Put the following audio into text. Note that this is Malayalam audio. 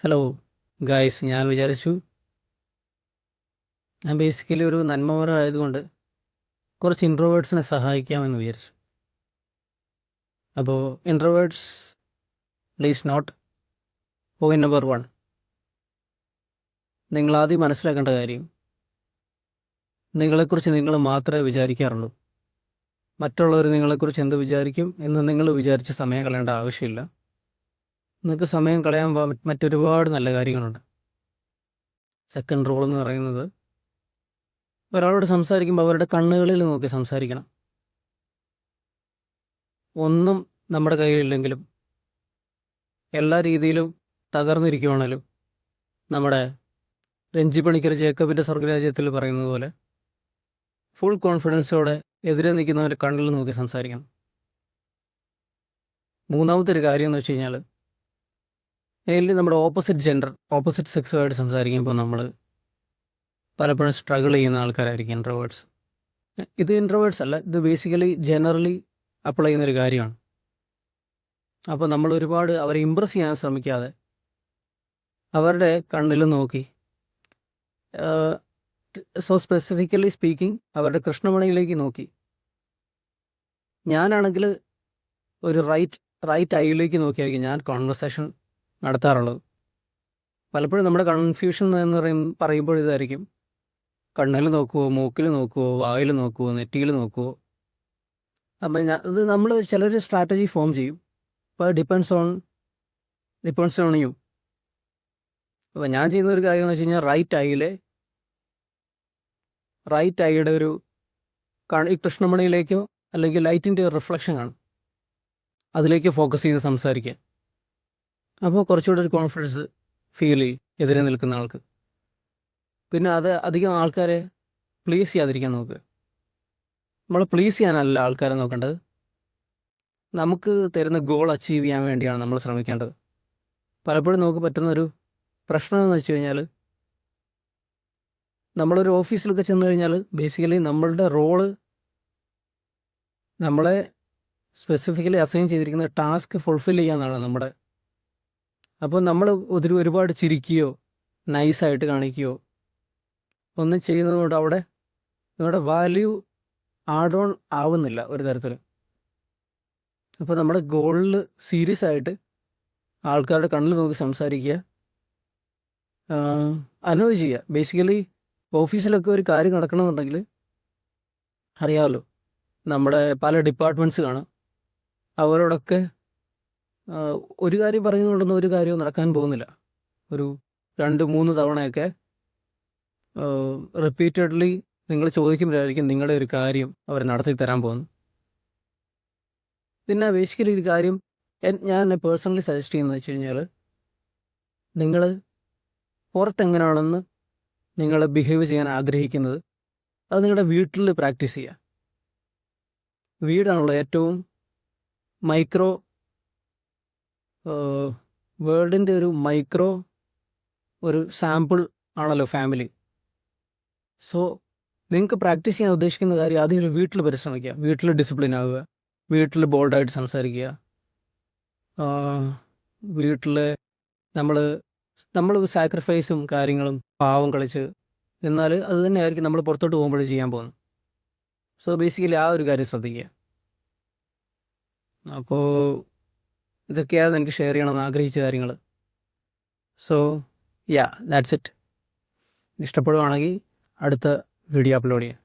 ഹലോ ഗായ്സ്, ഞാൻ വിചാരിച്ചു ഞാൻ ബേസിക്കലി ഒരു നന്മമരമായതുകൊണ്ട് കുറച്ച് ഇൻട്രോവേർട്സിനെ സഹായിക്കാമെന്ന് വിചാരിച്ചു. അപ്പോൾ introverts please note. Point number 1, നിങ്ങളാദ്യം മനസ്സിലാക്കേണ്ട കാര്യം, നിങ്ങളെക്കുറിച്ച് നിങ്ങൾ മാത്രമേ വിചാരിക്കാറുള്ളൂ. മറ്റുള്ളവർ നിങ്ങളെക്കുറിച്ച് എന്ത് വിചാരിക്കും എന്ന് നിങ്ങൾ വിചാരിച്ച് സമയം കളയേണ്ട ആവശ്യമില്ല. നിങ്ങൾക്ക് സമയം കളയാൻ മറ്റൊരുപാട് നല്ല കാര്യങ്ങളുണ്ട്. സെക്കൻഡ് റൂൾ എന്ന് പറയുന്നത്, ഒരാളോട് സംസാരിക്കുമ്പോൾ അവരുടെ കണ്ണുകളിൽ നോക്കി സംസാരിക്കണം. ഒന്നും നമ്മുടെ കയ്യിലില്ലെങ്കിലും എല്ലാ രീതിയിലും തകർന്നിരിക്കുവാണേലും നമ്മുടെ രഞ്ജി പണിക്കർ ജേക്കബിൻ്റെ സ്വർഗരാജ്യത്തിൽ പറയുന്നത് പോലെ ഫുൾ കോൺഫിഡൻസോടെ എതിരെ നിൽക്കുന്നവരുടെ കണ്ണിൽ നോക്കി സംസാരിക്കണം. മൂന്നാമത്തെ ഒരു കാര്യം എന്ന് വെച്ച് കഴിഞ്ഞാൽ, മെയിൻലി നമ്മുടെ ഓപ്പോസിറ്റ് സെക്സുമായിട്ട് സംസാരിക്കുമ്പോൾ നമ്മൾ പലപ്പോഴും സ്ട്രഗിൾ ചെയ്യുന്ന ആൾക്കാരായിരിക്കും ഇൻട്രോവേർട്സ്. ഇത് ഇൻട്രോവേർട്സ് അല്ല, ഇത് ബേസിക്കലി ജനറലി അപ്ലൈ ചെയ്യുന്നൊരു കാര്യമാണ്. അപ്പോൾ നമ്മൾ ഒരുപാട് അവരെ ഇമ്പ്രസ് ചെയ്യാൻ ശ്രമിക്കാതെ അവരുടെ കണ്ണിൽ നോക്കി, സ്പെസിഫിക്കലി സ്പീക്കിംഗ് അവരുടെ കൃഷ്ണമണിയിലേക്ക് നോക്കി. ഞാനാണെങ്കിൽ ഒരു റൈറ്റ് ഐയിലേക്ക് നോക്കിയായിരിക്കും ഞാൻ കോൺവെർസേഷൻ നടത്താറുള്ളത്. പലപ്പോഴും നമ്മുടെ കൺഫ്യൂഷൻ എന്ന് പറയുമ്പോൾ ഇതായിരിക്കും: കണ്ണിൽ നോക്കുമോ, മൂക്കിൽ നോക്കുമോ, വായിൽ നോക്കുമോ, നെറ്റിയിൽ നോക്കുമോ. അപ്പം ഇത് നമ്മൾ ചിലർ സ്ട്രാറ്റജി ഫോം ചെയ്യും. അപ്പോൾ ഡിപ്പെൻസ് ഓൺ യു. അപ്പോൾ ഞാൻ ചെയ്യുന്ന ഒരു കാര്യം എന്ന് വെച്ച് കഴിഞ്ഞാൽ, റൈറ്റ് ഐയുടെ ഒരു ഈ കൃഷ്ണമണിയിലേക്കോ അല്ലെങ്കിൽ ലൈറ്റിൻ്റെ ഒരു റിഫ്ലക്ഷൻ കാണും, അതിലേക്ക് ഫോക്കസ് ചെയ്ത് സംസാരിക്കുക. അപ്പോൾ കുറച്ചുകൂടെ ഒരു കോൺഫിഡൻസ് ഫീൽ ചെയ്യും എതിരെ നിൽക്കുന്ന ആൾക്ക്. പിന്നെ അത് അധികം ആൾക്കാരെ പ്ലീസ് ചെയ്യാതിരിക്കാൻ നോക്കുക. നമ്മൾ പ്ലീസ് ചെയ്യാനല്ല ആൾക്കാരെ നോക്കേണ്ടത്, നമുക്ക് തരുന്ന ഗോൾ അച്ചീവ് ചെയ്യാൻ വേണ്ടിയാണ് നമ്മൾ ശ്രമിക്കേണ്ടത്. പലപ്പോഴും നമുക്ക് പറ്റുന്നൊരു പ്രശ്നം എന്ന് വെച്ച് കഴിഞ്ഞാൽ, നമ്മളൊരു ഓഫീസിലൊക്കെ ചെന്ന് കഴിഞ്ഞാൽ ബേസിക്കലി നമ്മളുടെ റോള്, നമ്മളെ സ്പെസിഫിക്കലി അസൈൻ ചെയ്തിരിക്കുന്ന ടാസ്ക് ഫുൾഫിൽ ചെയ്യാന്നാണ് നമ്മുടെ. അപ്പോൾ നമ്മൾ ഒരുപാട് ചിരിക്കുകയോ നൈസായിട്ട് കാണിക്കുകയോ ഒന്നും ചെയ്യുന്നതുകൊണ്ട് അവിടെ നിങ്ങളുടെ വാല്യൂ ആഡ് ഓൺ ആവുന്നില്ല ഒരു തരത്തിൽ. അപ്പോൾ നമ്മുടെ ഗോളിൽ സീരിയസ് ആയിട്ട് ആൾക്കാരുടെ കണ്ണിൽ നോക്കി സംസാരിക്കുക, അനോയ് ചെയ്യുക. ബേസിക്കലി ഓഫീസിലൊക്കെ ഒരു കാര്യം നടക്കണമെന്നുണ്ടെങ്കിൽ അറിയാമല്ലോ, നമ്മുടെ പല ഡിപ്പാർട്ട്മെൻറ്റ്സ് കാണും. അവരോടൊക്കെ ഒരു കാര്യം പറയുന്നതുകൊണ്ടൊന്നും ഒരു കാര്യവും നടക്കാൻ പോകുന്നില്ല. ഒരു 2-3 തവണയൊക്കെ റിപ്പീറ്റഡ്ലി നിങ്ങൾ ചോദിക്കുമ്പോഴായിരിക്കും നിങ്ങളുടെ ഒരു കാര്യം അവർ നടത്തി തരാൻ പോകുന്നു. പിന്നെ ബേസിക്കലി ഒരു കാര്യം ഞാൻ പേഴ്സണലി സജസ്റ്റ് ചെയ്യുന്നത് വെച്ച് കഴിഞ്ഞാൽ, നിങ്ങൾ പുറത്തെങ്ങനെയാണെന്ന് നിങ്ങൾ ബിഹേവ് ചെയ്യാൻ ആഗ്രഹിക്കുന്നത് അത് നിങ്ങളുടെ വീട്ടിൽ പ്രാക്ടീസ് ചെയ്യുക. വീടാണല്ലോ ഏറ്റവും മൈക്രോ വേൾഡിൻ്റെ ഒരു സാമ്പിൾ ആണല്ലോ ഫാമിലി. സോ നിങ്ങൾക്ക് പ്രാക്ടീസ് ചെയ്യാൻ ഉദ്ദേശിക്കുന്ന കാര്യം ആദ്യം വീട്ടിൽ പരിശ്രമിക്കുക. വീട്ടിൽ ഡിസിപ്ലിൻ ആവുക, വീട്ടിൽ ബോൾഡായിട്ട് സംസാരിക്കുക. വീട്ടിൽ നമ്മൾ സാക്രിഫൈസും കാര്യങ്ങളും പാവം കളിച്ച് എന്നാൽ അത് തന്നെയായിരിക്കും നമ്മൾ പുറത്തോട്ട് പോകുമ്പോഴേ ചെയ്യാൻ പോകുന്നത്. സോ ബേസിക്കലി ആ ഒരു കാര്യം ശ്രദ്ധിക്കുക. അപ്പോൾ ഇതൊക്കെയാണ് എനിക്ക് ഷെയർ ചെയ്യണമെന്ന് ആഗ്രഹിച്ച കാര്യങ്ങൾ. So that's it. ഇഷ്ടപ്പെടുവാണെങ്കിൽ അടുത്ത വീഡിയോ അപ്ലോഡ് ചെയ്യാം.